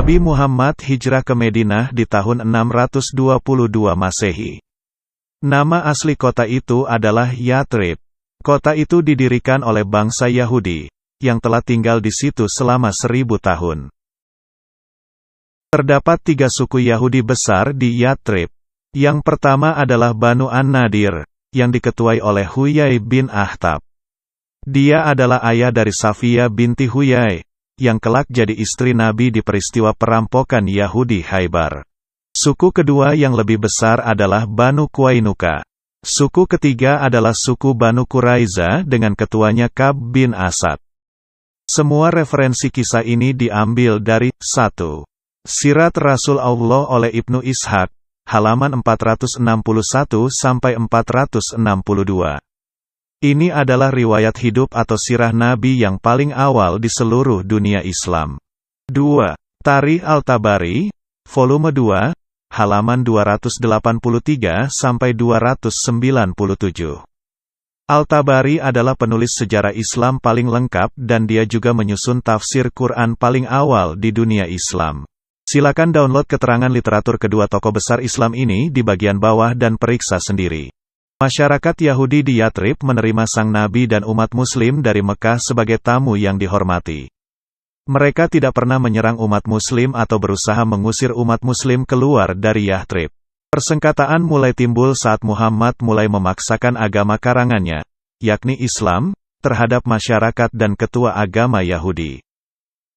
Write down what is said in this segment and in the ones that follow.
Nabi Muhammad hijrah ke Madinah di tahun 622 Masehi. Nama asli kota itu adalah Yathrib. Kota itu didirikan oleh bangsa Yahudi, yang telah tinggal di situ selama 1000 tahun. Terdapat 3 suku Yahudi besar di Yathrib. Yang pertama adalah Banu An-Nadir, yang diketuai oleh Huyai bin Akhtab. Dia adalah ayah dari Safiyah binti Huyai, yang kelak jadi istri Nabi di peristiwa perampokan Yahudi Khaybar. Suku kedua yang lebih besar adalah Banu Qainuqa. Suku ketiga adalah suku Banu Quraiza dengan ketuanya Ka'b bin Asad. Semua referensi kisah ini diambil dari 1. Sirat Rasul Allah oleh Ibnu Ishaq, halaman 461-462. Ini adalah riwayat hidup atau sirah Nabi yang paling awal di seluruh dunia Islam. 2. Tarikh Al-Tabari, volume 2, halaman 283-297. Al-Tabari adalah penulis sejarah Islam paling lengkap dan dia juga menyusun tafsir Quran paling awal di dunia Islam. Silakan download keterangan literatur kedua tokoh besar Islam ini di bagian bawah dan periksa sendiri. Masyarakat Yahudi di Yathrib menerima sang Nabi dan umat Muslim dari Mekah sebagai tamu yang dihormati. Mereka tidak pernah menyerang umat Muslim atau berusaha mengusir umat Muslim keluar dari Yathrib. Persengketaan mulai timbul saat Muhammad mulai memaksakan agama karangannya, yakni Islam, terhadap masyarakat dan ketua agama Yahudi.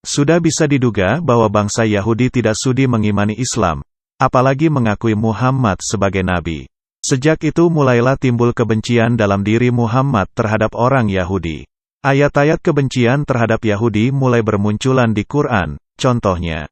Sudah bisa diduga bahwa bangsa Yahudi tidak sudi mengimani Islam, apalagi mengakui Muhammad sebagai nabi. Sejak itu mulailah timbul kebencian dalam diri Muhammad terhadap orang Yahudi. Ayat-ayat kebencian terhadap Yahudi mulai bermunculan di Quran, contohnya.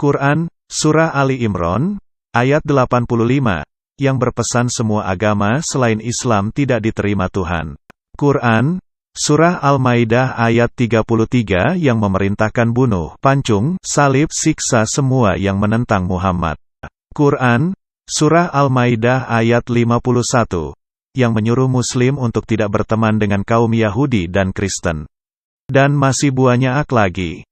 Quran, Surah Ali Imran, ayat 85, yang berpesan semua agama selain Islam tidak diterima Tuhan. Quran, Surah Al-Maidah ayat 33 yang memerintahkan bunuh, pancung, salib, siksa semua yang menentang Muhammad. Quran, Surah Al-Maidah ayat 51, yang menyuruh Muslim untuk tidak berteman dengan kaum Yahudi dan Kristen. Dan masih banyak lagi.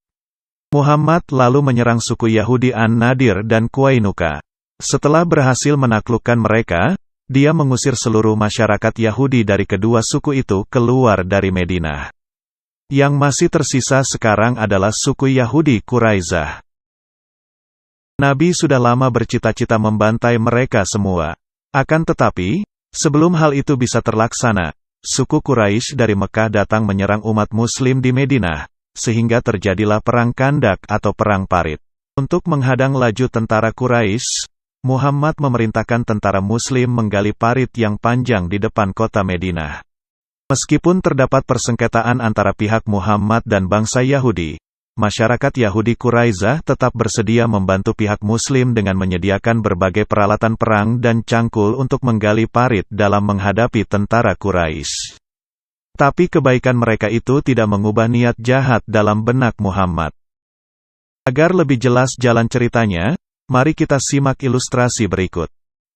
Muhammad lalu menyerang suku Yahudi An-Nadir dan Qainuqa. Setelah berhasil menaklukkan mereka, dia mengusir seluruh masyarakat Yahudi dari kedua suku itu keluar dari Madinah. Yang masih tersisa sekarang adalah suku Yahudi Quraizah. Nabi sudah lama bercita-cita membantai mereka semua. Akan tetapi, sebelum hal itu bisa terlaksana, suku Quraisy dari Mekah datang menyerang umat Muslim di Madinah, sehingga terjadilah perang Kandak atau perang parit. Untuk menghadang laju tentara Quraisy, Muhammad memerintahkan tentara Muslim menggali parit yang panjang di depan kota Madinah. Meskipun terdapat persengketaan antara pihak Muhammad dan bangsa Yahudi, masyarakat Yahudi Quraizah tetap bersedia membantu pihak Muslim dengan menyediakan berbagai peralatan perang dan cangkul untuk menggali parit dalam menghadapi tentara Quraisy. Tapi kebaikan mereka itu tidak mengubah niat jahat dalam benak Muhammad. Agar lebih jelas jalan ceritanya, mari kita simak ilustrasi berikut.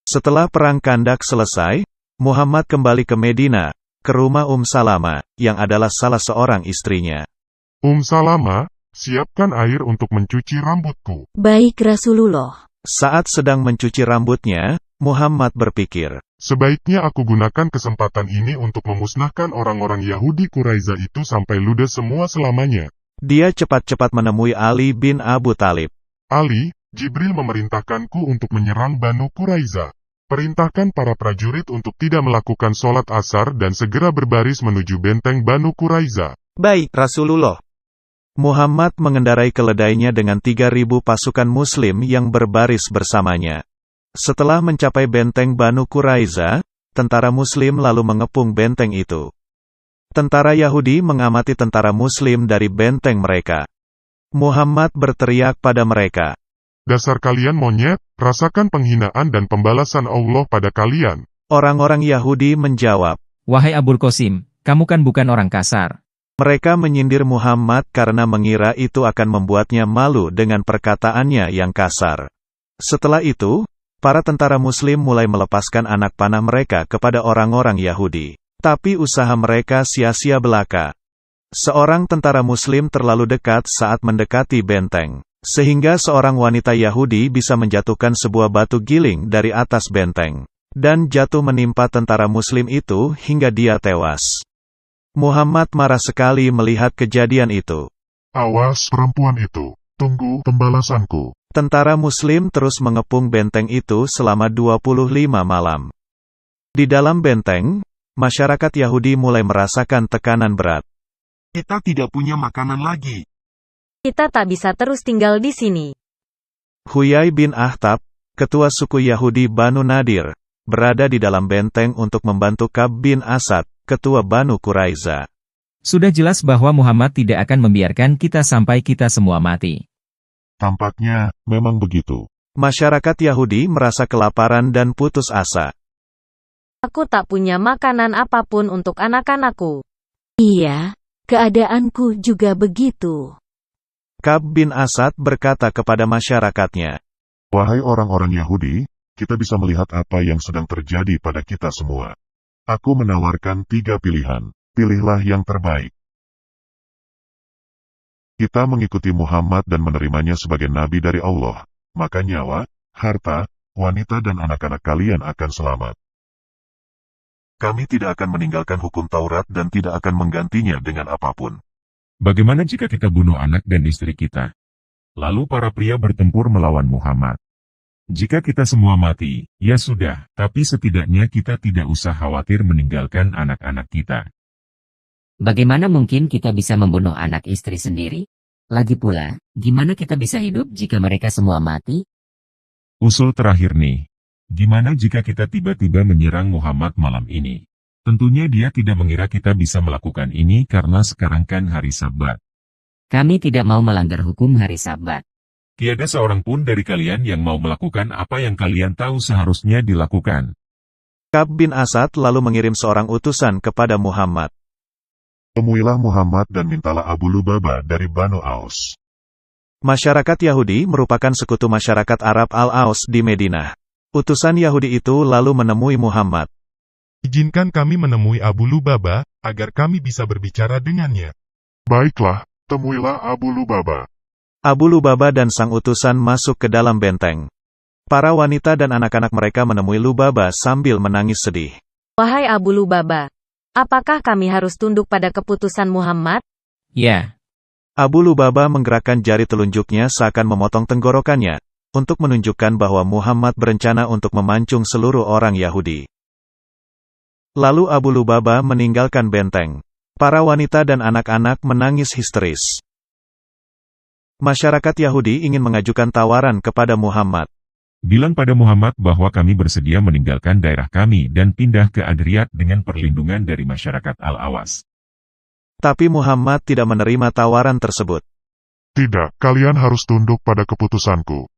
Setelah perang Kandak selesai, Muhammad kembali ke Madinah, ke rumah Salama, yang adalah salah seorang istrinya. Salama, siapkan air untuk mencuci rambutku. Baik Rasulullah. Saat sedang mencuci rambutnya, Muhammad berpikir, sebaiknya aku gunakan kesempatan ini untuk memusnahkan orang-orang Yahudi Quraizah itu sampai ludes semua selamanya. Dia cepat-cepat menemui Ali bin Abu Thalib. Ali, Jibril memerintahkanku untuk menyerang Banu Quraizah. Perintahkan para prajurit untuk tidak melakukan sholat asar dan segera berbaris menuju benteng Banu Quraizah. Baik, Rasulullah. Muhammad mengendarai keledainya dengan 3.000 pasukan Muslim yang berbaris bersamanya. Setelah mencapai benteng Banu Quraizah, tentara Muslim lalu mengepung benteng itu. Tentara Yahudi mengamati tentara Muslim dari benteng mereka. Muhammad berteriak pada mereka, dasar kalian monyet, rasakan penghinaan dan pembalasan Allah pada kalian. Orang-orang Yahudi menjawab, wahai Abul Qasim, kamu kan bukan orang kasar. Mereka menyindir Muhammad karena mengira itu akan membuatnya malu dengan perkataannya yang kasar. Setelah itu, para tentara Muslim mulai melepaskan anak panah mereka kepada orang-orang Yahudi. Tapi usaha mereka sia-sia belaka. Seorang tentara Muslim terlalu dekat saat mendekati benteng. sehingga seorang wanita Yahudi bisa menjatuhkan sebuah batu giling dari atas benteng, dan jatuh menimpa tentara Muslim itu hingga dia tewas. Muhammad marah sekali melihat kejadian itu. Awas perempuan itu, tunggu pembalasanku. Tentara Muslim terus mengepung benteng itu selama 25 malam. Di dalam benteng, masyarakat Yahudi mulai merasakan tekanan berat. Kita tidak punya makanan lagi. Kita tak bisa terus tinggal di sini. Huyai bin Akhtab, ketua suku Yahudi Banu Nadir, berada di dalam benteng untuk membantu Ka'b bin Asad, ketua Banu Quraiza. Sudah jelas bahwa Muhammad tidak akan membiarkan kita sampai kita semua mati. Tampaknya, memang begitu. Masyarakat Yahudi merasa kelaparan dan putus asa. Aku tak punya makanan apapun untuk anak-anakku. Iya, keadaanku juga begitu. Ka'b bin Asad berkata kepada masyarakatnya, Wahai orang-orang Yahudi, kita bisa melihat apa yang sedang terjadi pada kita semua. Aku menawarkan 3 pilihan. Pilihlah yang terbaik. Kita mengikuti Muhammad dan menerimanya sebagai nabi dari Allah, maka nyawa, harta, wanita dan anak-anak kalian akan selamat. Kami tidak akan meninggalkan hukum Taurat dan tidak akan menggantinya dengan apapun. Bagaimana jika kita bunuh anak dan istri kita? Lalu para pria bertempur melawan Muhammad. Jika kita semua mati, ya sudah, tapi setidaknya kita tidak usah khawatir meninggalkan anak-anak kita. Bagaimana mungkin kita bisa membunuh anak istri sendiri? Lagi pula, gimana kita bisa hidup jika mereka semua mati? Usul terakhir nih. Gimana jika kita tiba-tiba menyerang Muhammad malam ini? Tentunya dia tidak mengira kita bisa melakukan ini karena sekarang kan hari Sabat. Kami tidak mau melanggar hukum hari Sabat. Tiada seorang pun dari kalian yang mau melakukan apa yang kalian tahu seharusnya dilakukan. Ka'b bin Asad lalu mengirim seorang utusan kepada Muhammad. Temuilah Muhammad dan mintalah Abu Lubabah dari Banu Aus. Masyarakat Yahudi merupakan sekutu masyarakat Arab Al-Aus di Madinah. Utusan Yahudi itu lalu menemui Muhammad. Izinkan kami menemui Abu Lubabah, agar kami bisa berbicara dengannya. Baiklah, temuilah Abu Lubabah. Abu Lubabah dan sang utusan masuk ke dalam benteng. Para wanita dan anak-anak mereka menemui Lubabah sambil menangis sedih. Wahai Abu Lubabah, apakah kami harus tunduk pada keputusan Muhammad? Ya. Abu Lubabah menggerakkan jari telunjuknya seakan memotong tenggorokannya, untuk menunjukkan bahwa Muhammad berencana untuk memancung seluruh orang Yahudi. Lalu Abu Lubabah meninggalkan benteng. Para wanita dan anak-anak menangis histeris. Masyarakat Yahudi ingin mengajukan tawaran kepada Muhammad. Bilang pada Muhammad bahwa kami bersedia meninggalkan daerah kami dan pindah ke Adriyat dengan perlindungan dari masyarakat Al-Awas. Tapi Muhammad tidak menerima tawaran tersebut. Tidak, kalian harus tunduk pada keputusanku.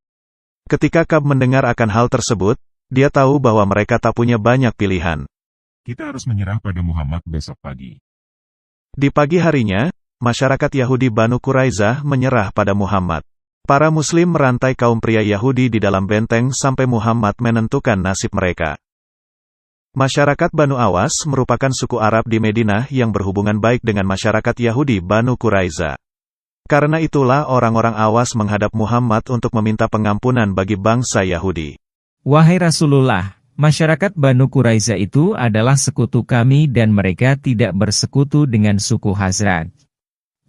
Ketika Ka'b mendengar akan hal tersebut, dia tahu bahwa mereka tak punya banyak pilihan. Kita harus menyerah pada Muhammad besok pagi. Di pagi harinya, masyarakat Yahudi Banu Quraizah menyerah pada Muhammad. Para Muslim merantai kaum pria Yahudi di dalam benteng sampai Muhammad menentukan nasib mereka. Masyarakat Banu Awas merupakan suku Arab di Madinah yang berhubungan baik dengan masyarakat Yahudi Banu Quraizah. Karena itulah orang-orang Awas menghadap Muhammad untuk meminta pengampunan bagi bangsa Yahudi. Wahai Rasulullah, masyarakat Banu Quraizah itu adalah sekutu kami dan mereka tidak bersekutu dengan suku Khazraj.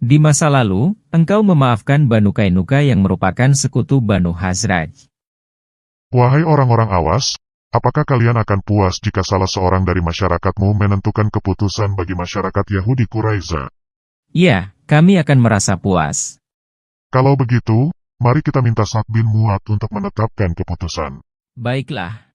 Di masa lalu, engkau memaafkan Banu Qainuqa yang merupakan sekutu Banu Khazraj. Wahai orang-orang Awas, apakah kalian akan puas jika salah seorang dari masyarakatmu menentukan keputusan bagi masyarakat Yahudi Quraizah? Ya, kami akan merasa puas. Kalau begitu, mari kita minta Sa'd bin Mu'adz untuk menetapkan keputusan. Baiklah.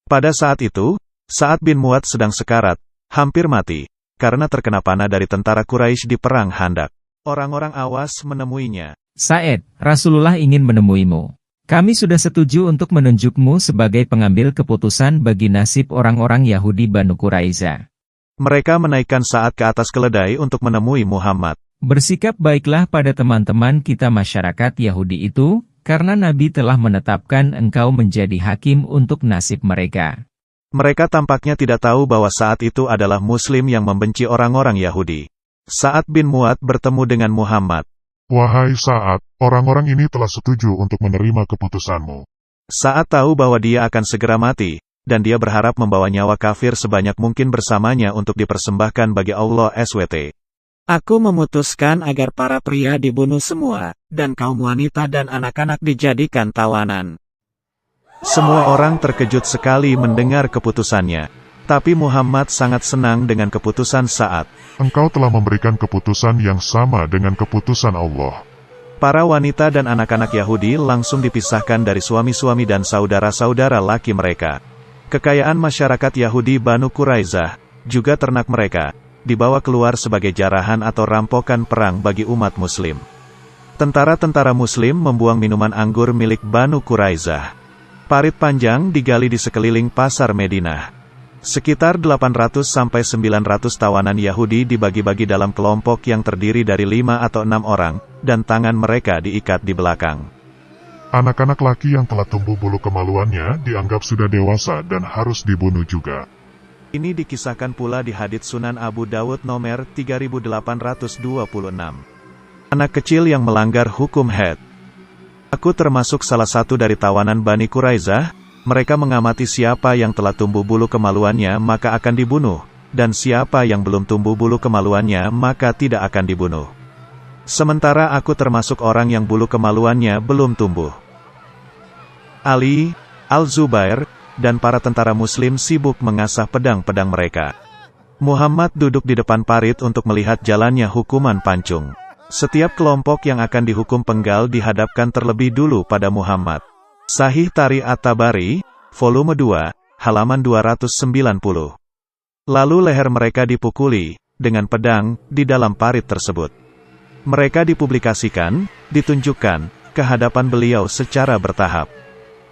Pada saat itu, Sa'd bin Mu'adz sedang sekarat, hampir mati, karena terkena panah dari tentara Quraisy di Perang Khandaq. Orang-orang Awas menemuinya. Sa'id, Rasulullah ingin menemuimu. Kami sudah setuju untuk menunjukmu sebagai pengambil keputusan bagi nasib orang-orang Yahudi Banu Quraizah. Mereka menaikkan Sa'ad ke atas keledai untuk menemui Muhammad. Bersikap baiklah pada teman-teman kita masyarakat Yahudi itu, karena Nabi telah menetapkan engkau menjadi hakim untuk nasib mereka. Mereka tampaknya tidak tahu bahwa saat itu adalah Muslim yang membenci orang-orang Yahudi. Sa'ad bin Mu'adz bertemu dengan Muhammad. Wahai Sa'ad, orang-orang ini telah setuju untuk menerima keputusanmu. Sa'ad tahu bahwa dia akan segera mati, dan dia berharap membawa nyawa kafir sebanyak mungkin bersamanya untuk dipersembahkan bagi Allah SWT. Aku memutuskan agar para pria dibunuh semua, dan kaum wanita dan anak-anak dijadikan tawanan. Semua orang terkejut sekali mendengar keputusannya. Tapi Muhammad sangat senang dengan keputusan Sa'ad. Engkau telah memberikan keputusan yang sama dengan keputusan Allah. Para wanita dan anak-anak Yahudi langsung dipisahkan dari suami-suami dan saudara-saudara laki mereka. Kekayaan masyarakat Yahudi Banu Quraizah, juga ternak mereka, dibawa keluar sebagai jarahan atau rampokan perang bagi umat Muslim. Tentara-tentara Muslim membuang minuman anggur milik Banu Quraizah. Parit panjang digali di sekeliling pasar Madinah. Sekitar 800-900 tawanan Yahudi dibagi-bagi dalam kelompok yang terdiri dari 5 atau 6 orang, dan tangan mereka diikat di belakang. Anak-anak laki yang telah tumbuh bulu kemaluannya dianggap sudah dewasa dan harus dibunuh juga. Ini dikisahkan pula di hadits Sunan Abu Dawud nomor 3826. Anak kecil yang melanggar hukum haid. Aku termasuk salah satu dari tawanan Bani Quraizah. Mereka mengamati siapa yang telah tumbuh bulu kemaluannya maka akan dibunuh, dan siapa yang belum tumbuh bulu kemaluannya maka tidak akan dibunuh. Sementara aku termasuk orang yang bulu kemaluannya belum tumbuh. Ali, Al-Zubair, dan para tentara Muslim sibuk mengasah pedang-pedang mereka. Muhammad duduk di depan parit untuk melihat jalannya hukuman pancung. Setiap kelompok yang akan dihukum penggal dihadapkan terlebih dulu pada Muhammad. Sahih Tarikh At-Tabari, volume 2, halaman 290. Lalu leher mereka dipukuli, dengan pedang, di dalam parit tersebut. Mereka dipublikasikan, ditunjukkan, ke hadapan beliau secara bertahap.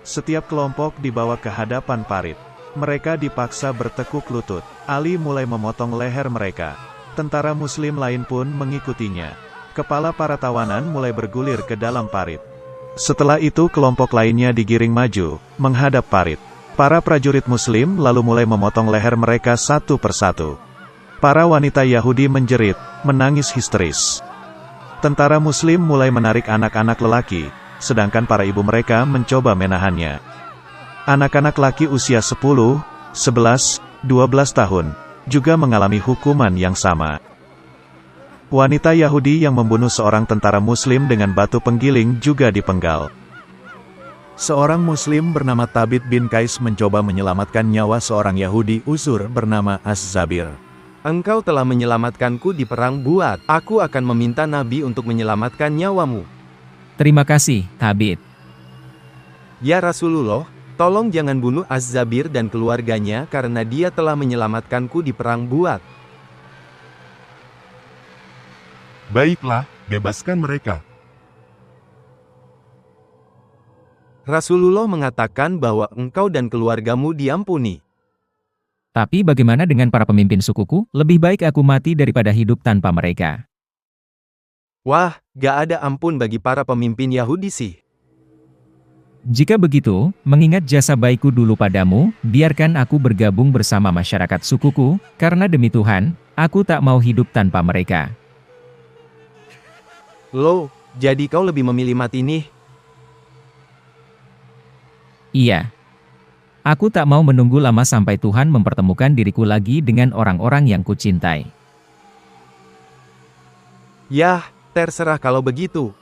Setiap kelompok dibawa ke hadapan parit. Mereka dipaksa bertekuk lutut. Ali mulai memotong leher mereka. Tentara Muslim lain pun mengikutinya. Kepala para tawanan mulai bergulir ke dalam parit. Setelah itu kelompok lainnya digiring maju, menghadap parit. Para prajurit Muslim lalu mulai memotong leher mereka satu persatu. Para wanita Yahudi menjerit, menangis histeris. Tentara Muslim mulai menarik anak-anak lelaki, sedangkan para ibu mereka mencoba menahannya. Anak-anak laki usia 10, 11, 12 tahun, juga mengalami hukuman yang sama. Wanita Yahudi yang membunuh seorang tentara Muslim dengan batu penggiling juga dipenggal. Seorang Muslim bernama Thabit bin Qais mencoba menyelamatkan nyawa seorang Yahudi uzur bernama Az-Zabir. Engkau telah menyelamatkanku di perang Buat. Aku akan meminta Nabi untuk menyelamatkan nyawamu. Terima kasih, Thabit. Ya Rasulullah, tolong jangan bunuh Az-Zabir dan keluarganya karena dia telah menyelamatkanku di perang Buat. Baiklah, bebaskan mereka. Rasulullah mengatakan bahwa engkau dan keluargamu diampuni. Tapi bagaimana dengan para pemimpin sukuku? Lebih baik aku mati daripada hidup tanpa mereka. Wah, gak ada ampun bagi para pemimpin Yahudi sih. Jika begitu, mengingat jasa baikku dulu padamu, biarkan aku bergabung bersama masyarakat sukuku, karena demi Tuhan, aku tak mau hidup tanpa mereka. Loh, jadi kau lebih memilih mati nih? Iya. Aku tak mau menunggu lama sampai Tuhan mempertemukan diriku lagi dengan orang-orang yang kucintai. Yah, terserah kalau begitu.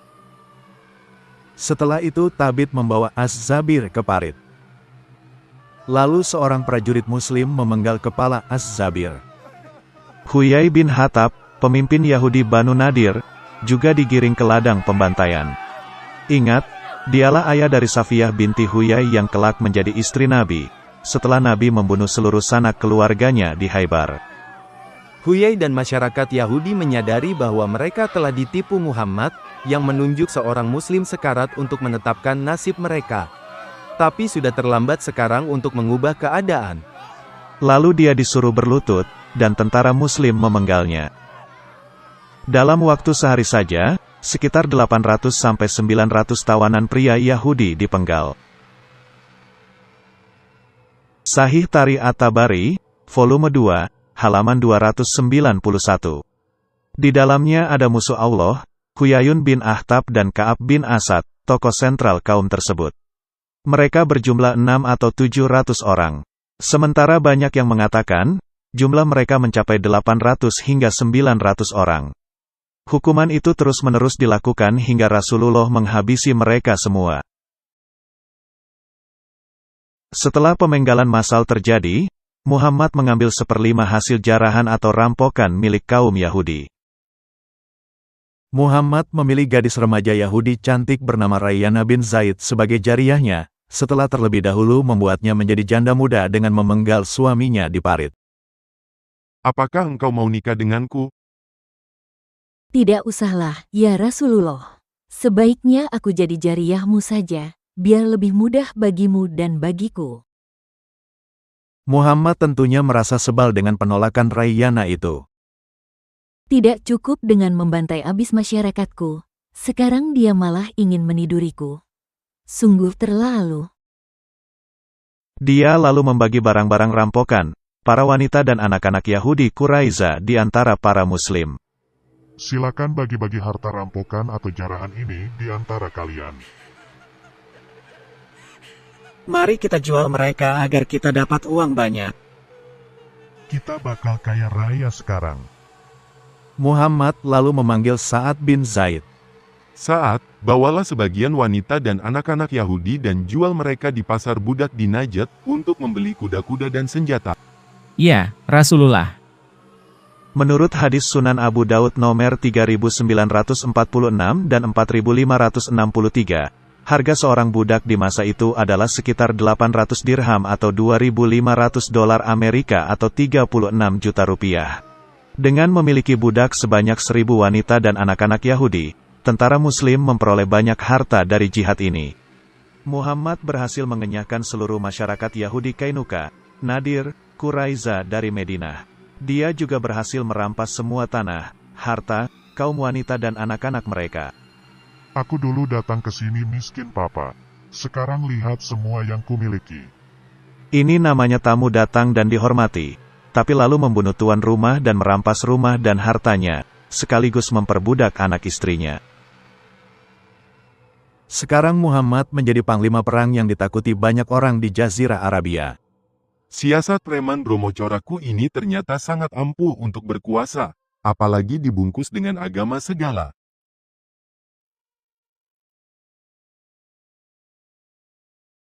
Setelah itu Thabit membawa Az-Zabir ke parit. Lalu seorang prajurit Muslim memenggal kepala Az-Zabir. Huyai bin Khattab, pemimpin Yahudi Banu Nadir, juga digiring ke ladang pembantaian. Ingat, dialah ayah dari Safiyah binti Huyai yang kelak menjadi istri Nabi, setelah Nabi membunuh seluruh sanak keluarganya di Khaybar. Huyai dan masyarakat Yahudi menyadari bahwa mereka telah ditipu Muhammad, yang menunjuk seorang Muslim sekarat untuk menetapkan nasib mereka. Tapi sudah terlambat sekarang untuk mengubah keadaan. Lalu dia disuruh berlutut, dan tentara Muslim memenggalnya. Dalam waktu sehari saja, sekitar 800-900 tawanan pria Yahudi dipenggal. Sahih Tarikh At-Tabari, volume 2, halaman 291. Di dalamnya ada musuh Allah, Huyayun bin Akhtab dan Ka'ab bin Asad, tokoh sentral kaum tersebut. Mereka berjumlah 6 atau 700 orang. Sementara banyak yang mengatakan, jumlah mereka mencapai 800 hingga 900 orang. Hukuman itu terus-menerus dilakukan hingga Rasulullah menghabisi mereka semua. Setelah pemenggalan massal terjadi, Muhammad mengambil 1/5 hasil jarahan atau rampokan milik kaum Yahudi. Muhammad memilih gadis remaja Yahudi cantik bernama Rayyana bin Zaid sebagai jariyahnya, setelah terlebih dahulu membuatnya menjadi janda muda dengan memenggal suaminya di parit. Apakah engkau mau nikah denganku? Tidak usahlah, ya Rasulullah. Sebaiknya aku jadi jariyahmu saja, biar lebih mudah bagimu dan bagiku. Muhammad tentunya merasa sebal dengan penolakan Rayyana itu. Tidak cukup dengan membantai abis masyarakatku, sekarang dia malah ingin meniduriku. Sungguh terlalu. Dia lalu membagi barang-barang rampokan, para wanita dan anak-anak Yahudi Quraizah di antara para muslim. Silakan bagi-bagi harta rampokan atau jarahan ini di antara kalian. Mari kita jual mereka agar kita dapat uang banyak. Kita bakal kaya raya sekarang. Muhammad lalu memanggil Sa'ad bin Zaid. Saat, bawalah sebagian wanita dan anak-anak Yahudi dan jual mereka di pasar budak di Najd untuk membeli kuda-kuda dan senjata. Ya, Rasulullah. Menurut hadis Sunan Abu Daud nomor 3946 dan 4563, harga seorang budak di masa itu adalah sekitar 800 dirham atau 2.500 dolar Amerika atau 36 juta rupiah. Dengan memiliki budak sebanyak 1.000 wanita dan anak-anak Yahudi, tentara Muslim memperoleh banyak harta dari jihad ini. Muhammad berhasil mengenyahkan seluruh masyarakat Yahudi Kainuka, Nadir, Quraizah dari Madinah. Dia juga berhasil merampas semua tanah, harta, kaum wanita dan anak-anak mereka. Aku dulu datang ke sini miskin papa. Sekarang lihat semua yang kumiliki. Ini namanya tamu datang dan dihormati, tapi lalu membunuh tuan rumah dan merampas rumah dan hartanya, sekaligus memperbudak anak istrinya. Sekarang Muhammad menjadi panglima perang yang ditakuti banyak orang di Jazirah Arabia. Siasat preman Bromo Coraku ini ternyata sangat ampuh untuk berkuasa, apalagi dibungkus dengan agama segala.